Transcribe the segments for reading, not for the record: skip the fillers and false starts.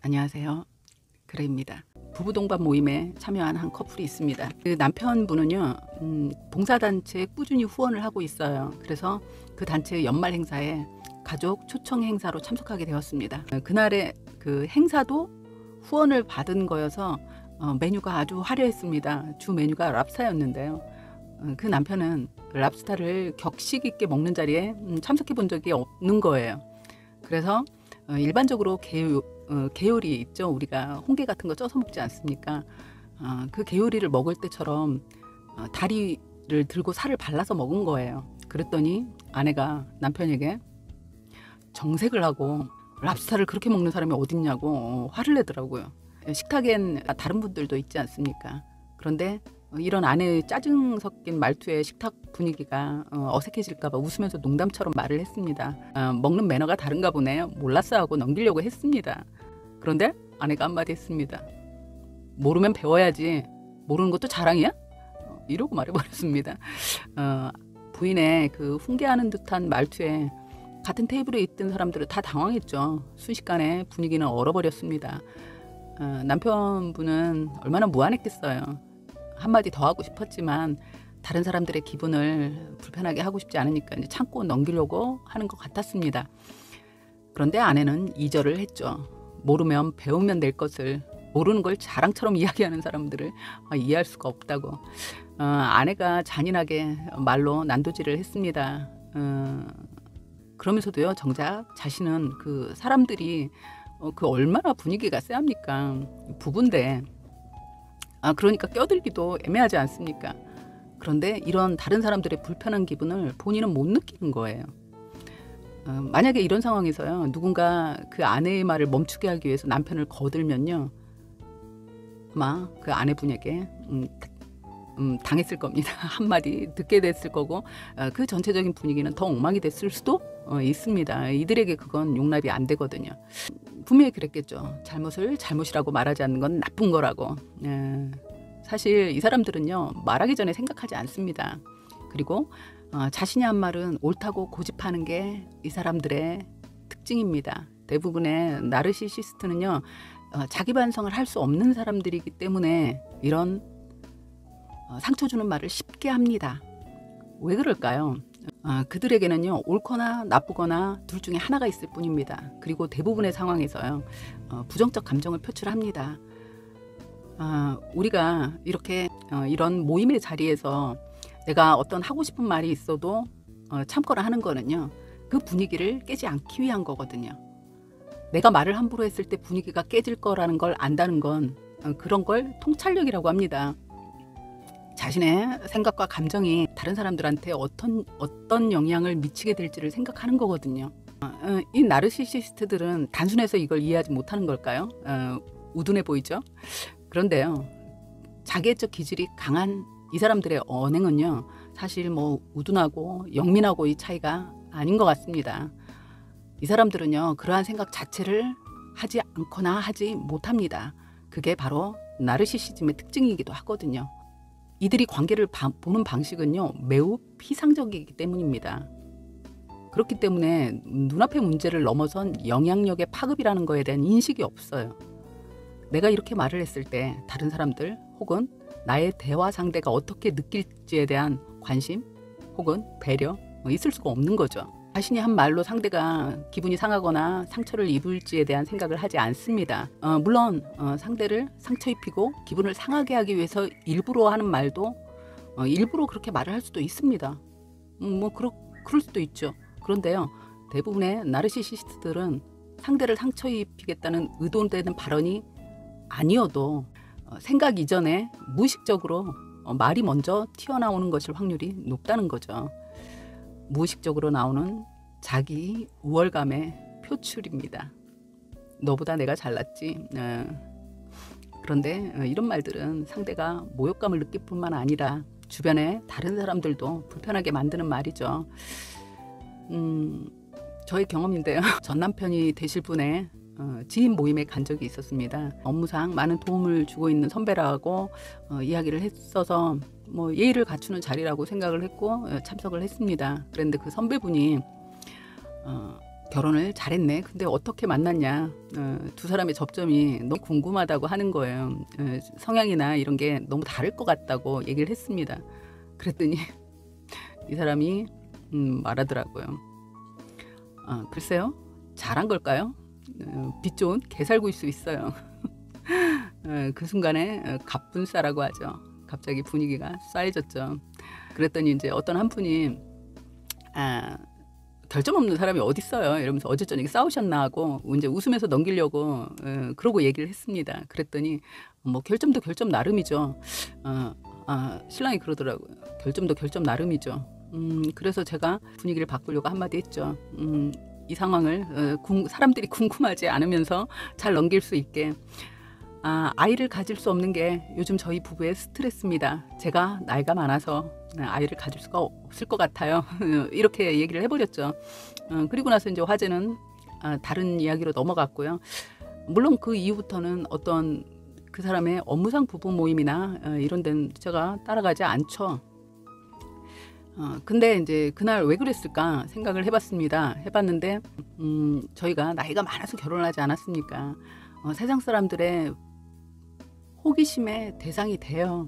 안녕하세요. 그레입니다. 부부 동반 모임에 참여한 한 커플이 있습니다. 그 남편분은요, 봉사단체에 꾸준히 후원을 하고 있어요. 그래서 그 단체의 연말 행사에 가족 초청 행사로 참석하게 되었습니다. 그날의 그 행사도 후원을 받은 거여서 메뉴가 아주 화려했습니다. 주 메뉴가 랍스타였는데요. 그 남편은 랍스타를 격식 있게 먹는 자리에 참석해 본 적이 없는 거예요. 그래서 일반적으로 개요리 있죠. 우리가 홍게 같은 거 쪄서 먹지 않습니까? 그 개요리를 먹을 때처럼 다리를 들고 살을 발라서 먹은 거예요. 그랬더니 아내가 남편에게 정색을 하고 랍스타를 그렇게 먹는 사람이 어딨냐고 화를 내더라고요. 식탁엔 다른 분들도 있지 않습니까? 그런데 이런 아내의 짜증 섞인 말투에 식탁 분위기가 어색해질까 봐 웃으면서 농담처럼 말을 했습니다. 먹는 매너가 다른가 보네요. 몰랐어 하고 넘기려고 했습니다. 그런데 아내가 한마디 했습니다. 모르면 배워야지. 모르는 것도 자랑이야? 이러고 말해버렸습니다. 부인의 그 훈계하는 듯한 말투에 같은 테이블에 있던 사람들은 다 당황했죠. 순식간에 분위기는 얼어버렸습니다. 남편분은 얼마나 무안했겠어요. 한마디 더 하고 싶었지만 다른 사람들의 기분을 불편하게 하고 싶지 않으니까 이제 참고 넘기려고 하는 것 같았습니다. 그런데 아내는 이절을 했죠. 모르면 배우면 될 것을 모르는 걸 자랑처럼 이야기하는 사람들을 이해할 수가 없다고. 아내가 잔인하게 말로 난도질을 했습니다. 그러면서도요, 정작 자신은 그 사람들이 그 얼마나 분위기가 쎄합니까? 부부인데. 그러니까 껴들기도 애매하지 않습니까? 그런데 이런 다른 사람들의 불편한 기분을 본인은 못 느끼는 거예요. 만약에 이런 상황에서요, 누군가 그 아내의 말을 멈추게 하기 위해서 남편을 거들면요, 아마 그 아내분에게 당했을 겁니다. 한마디 듣게 됐을 거고, 그 전체적인 분위기는 더 엉망이 됐을 수도 있습니다. 이들에게 그건 용납이 안 되거든요. 분명히 그랬겠죠. 잘못을 잘못이라고 말하지 않는 건 나쁜 거라고. 사실 이 사람들은요, 말하기 전에 생각하지 않습니다. 그리고 자신이 한 말은 옳다고 고집하는 게 이 사람들의 특징입니다. 대부분의 나르시시스트는요, 자기 반성을 할 수 없는 사람들이기 때문에 이런 상처 주는 말을 쉽게 합니다. 왜 그럴까요? 그들에게는요, 옳거나 나쁘거나 둘 중에 하나가 있을 뿐입니다. 그리고 대부분의 상황에서요, 부정적 감정을 표출합니다. 우리가 이렇게 이런 모임의 자리에서 내가 어떤 하고 싶은 말이 있어도 참거나 하는 거는요, 그 분위기를 깨지 않기 위한 거거든요. 내가 말을 함부로 했을 때 분위기가 깨질 거라는 걸 안다는 건 그런 걸 통찰력이라고 합니다. 자신의 생각과 감정이 다른 사람들한테 어떤 영향을 미치게 될지를 생각하는 거거든요. 이 나르시시스트들은 단순해서 이걸 이해하지 못하는 걸까요? 우둔해 보이죠? 그런데요, 자기애적 기질이 강한 이 사람들의 언행은요, 사실 뭐 우둔하고 영민하고 이 차이가 아닌 것 같습니다. 이 사람들은요, 그러한 생각 자체를 하지 않거나 하지 못합니다. 그게 바로 나르시시즘의 특징이기도 하거든요. 이들이 관계를 보는 방식은요, 매우 피상적이기 때문입니다. 그렇기 때문에 눈앞의 문제를 넘어선 영향력의 파급이라는 거에 대한 인식이 없어요. 내가 이렇게 말을 했을 때 다른 사람들 혹은 나의 대화 상대가 어떻게 느낄지에 대한 관심 혹은 배려 있을 수가 없는 거죠. 자신이 한 말로 상대가 기분이 상하거나 상처를 입을지에 대한 생각을 하지 않습니다. 물론 상대를 상처 입히고 기분을 상하게 하기 위해서 일부러 하는 말도 일부러 그렇게 말을 할 수도 있습니다. 그럴 수도 있죠. 그런데요, 대부분의 나르시시스트들은 상대를 상처 입히겠다는 의도되는 발언이 아니어도 생각 이전에 무의식적으로 말이 먼저 튀어나오는 것일 확률이 높다는 거죠. 무의식적으로 나오는 자기 우월감의 표출입니다. 너보다 내가 잘났지. 그런데 이런 말들은 상대가 모욕감을 느낄 뿐만 아니라 주변에 다른 사람들도 불편하게 만드는 말이죠. 저의 경험인데요. 전 남편이 되실 분의 지인 모임에 간 적이 있었습니다. 업무상 많은 도움을 주고 있는 선배라고 이야기를 했어서 뭐 예의를 갖추는 자리라고 생각을 했고 참석을 했습니다. 그런데 그 선배분이 결혼을 잘했네. 근데 어떻게 만났냐. 두 사람의 접점이 너무 궁금하다고 하는 거예요. 성향이나 이런 게 너무 다를 것 같다고 얘기를 했습니다. 그랬더니 이 사람이 말하더라고요. 글쎄요. 잘한 걸까요? 빛 좋은 개살구일 수 있어요. 그 순간에 갑분싸라고 하죠. 갑자기 분위기가 싸해졌죠. 그랬더니 이제 어떤 한 분이 결점 없는 사람이 어디 있어요? 이러면서 어제 저녁에 싸우셨나 하고 이제 웃으면서 넘기려고 그러고 얘기를 했습니다. 그랬더니 뭐 결점도 결점 나름이죠. 신랑이 그러더라고요. 결점도 결점 나름이죠. 그래서 제가 분위기를 바꾸려고 한마디 했죠. 이 상황을 사람들이 궁금하지 않으면서 잘 넘길 수 있게 아이를 가질 수 없는 게 요즘 저희 부부의 스트레스입니다. 제가 나이가 많아서 아이를 가질 수가 없을 것 같아요. 이렇게 얘기를 해버렸죠. 그리고 나서 이제 화제는 다른 이야기로 넘어갔고요. 물론 그 이후부터는 어떤 그 사람의 업무상 부부 모임이나 이런 데는 제가 따라가지 않죠. 근데 이제 그날 왜 그랬을까 생각을 해봤습니다. 해봤는데 저희가 나이가 많아서 결혼을 하지 않았습니까? 세상 사람들의 호기심의 대상이 돼요.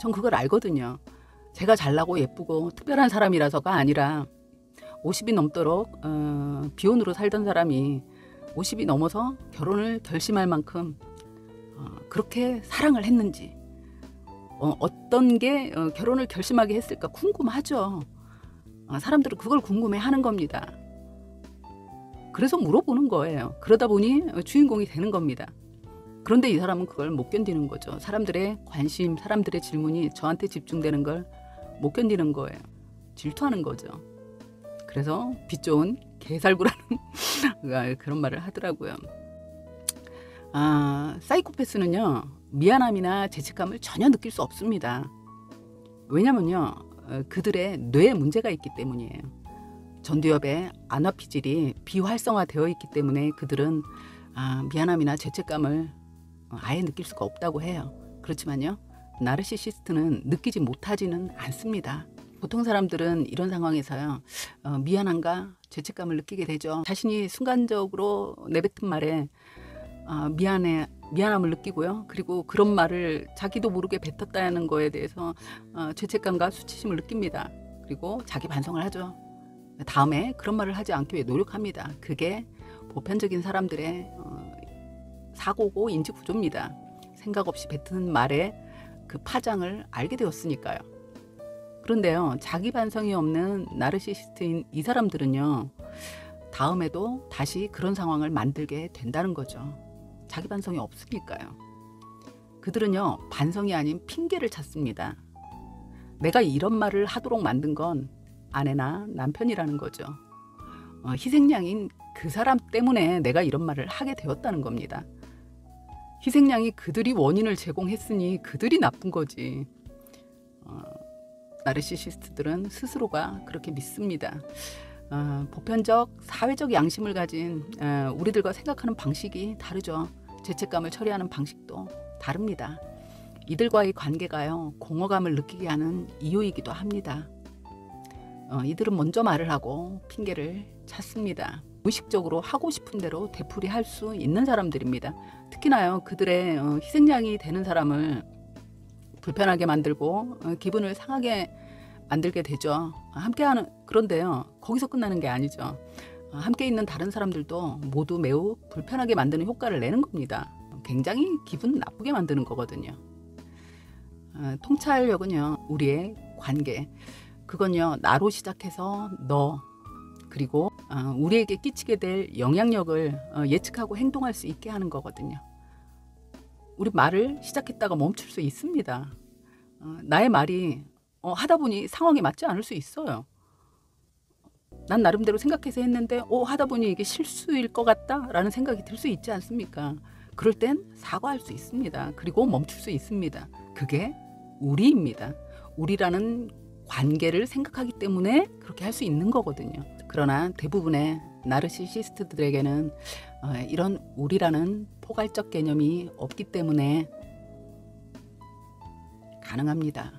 전 그걸 알거든요. 제가 잘나고 예쁘고 특별한 사람이라서가 아니라 50이 넘도록 비혼으로 살던 사람이 50이 넘어서 결혼을 결심할 만큼 그렇게 사랑을 했는지 어떤 게 결혼을 결심하게 했을까 궁금하죠. 사람들은 그걸 궁금해하는 겁니다. 그래서 물어보는 거예요. 그러다 보니 주인공이 되는 겁니다. 그런데 이 사람은 그걸 못 견디는 거죠. 사람들의 관심, 사람들의 질문이 저한테 집중되는 걸 못 견디는 거예요. 질투하는 거죠. 그래서 빛 좋은 개살구라는 그런 말을 하더라고요. 사이코패스는요. 미안함이나 죄책감을 전혀 느낄 수 없습니다. 왜냐면요. 그들의 뇌에 문제가 있기 때문이에요. 전두엽의 안화피질이 비활성화되어 있기 때문에 그들은 미안함이나 죄책감을 아예 느낄 수가 없다고 해요. 그렇지만요. 나르시시스트는 느끼지 못하지는 않습니다. 보통 사람들은 이런 상황에서요. 미안함과 죄책감을 느끼게 되죠. 자신이 순간적으로 내뱉은 말에 미안함을 느끼고요. 그리고 그런 말을 자기도 모르게 뱉었다는 거에 대해서 죄책감과 수치심을 느낍니다. 그리고 자기 반성을 하죠. 다음에 그런 말을 하지 않기 위해 노력합니다. 그게 보편적인 사람들의 사고고 인지 구조입니다. 생각 없이 뱉은 말에 그 파장을 알게 되었으니까요. 그런데요. 자기 반성이 없는 나르시시스트인 이 사람들은요. 다음에도 다시 그런 상황을 만들게 된다는 거죠. 자기 반성이 없으니까요. 그들은요. 반성이 아닌 핑계를 찾습니다. 내가 이런 말을 하도록 만든 건 아내나 남편이라는 거죠. 희생양인 그 사람 때문에 내가 이런 말을 하게 되었다는 겁니다. 희생양이 그들이 원인을 제공했으니 그들이 나쁜 거지. 나르시시스트들은 스스로가 그렇게 믿습니다. 보편적 사회적 양심을 가진 우리들과 생각하는 방식이 다르죠. 죄책감을 처리하는 방식도 다릅니다. 이들과의 관계가요. 공허감을 느끼게 하는 이유이기도 합니다. 이들은 먼저 말을 하고 핑계를 찾습니다. 무의식적으로 하고 싶은 대로 되풀이할 수 있는 사람들입니다. 특히나요. 그들의 희생양이 되는 사람을 불편하게 만들고 기분을 상하게 만들게 되죠. 함께하는 그런데요. 거기서 끝나는 게 아니죠. 함께 있는 다른 사람들도 모두 매우 불편하게 만드는 효과를 내는 겁니다. 굉장히 기분 나쁘게 만드는 거거든요. 통찰력은요. 우리의 관계. 그건요. 나로 시작해서 너 그리고 우리에게 끼치게 될 영향력을 예측하고 행동할 수 있게 하는 거거든요. 우리 말을 시작했다가 멈출 수 있습니다. 나의 말이 하다 보니 상황에 맞지 않을 수 있어요. 난 나름대로 생각해서 했는데 하다 보니 이게 실수일 것 같다라는 생각이 들 수 있지 않습니까? 그럴 땐 사과할 수 있습니다. 그리고 멈출 수 있습니다. 그게 우리입니다. 우리라는 관계를 생각하기 때문에 그렇게 할 수 있는 거거든요. 그러나 대부분의 나르시시스트들에게는 이런 우리라는 포괄적 개념이 없기 때문에 가능합니다.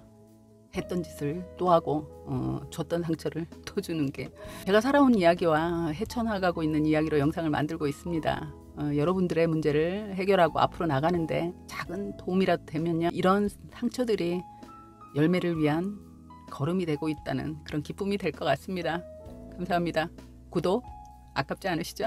했던 짓을 또 하고 줬던 상처를 또 주는 게 제가 살아온 이야기와 헤쳐나가고 있는 이야기로 영상을 만들고 있습니다. 여러분들의 문제를 해결하고 앞으로 나가는데 작은 도움이라도 되면요, 이런 상처들이 열매를 위한 걸음이 되고 있다는 그런 기쁨이 될 것 같습니다. 감사합니다. 구독 아깝지 않으시죠?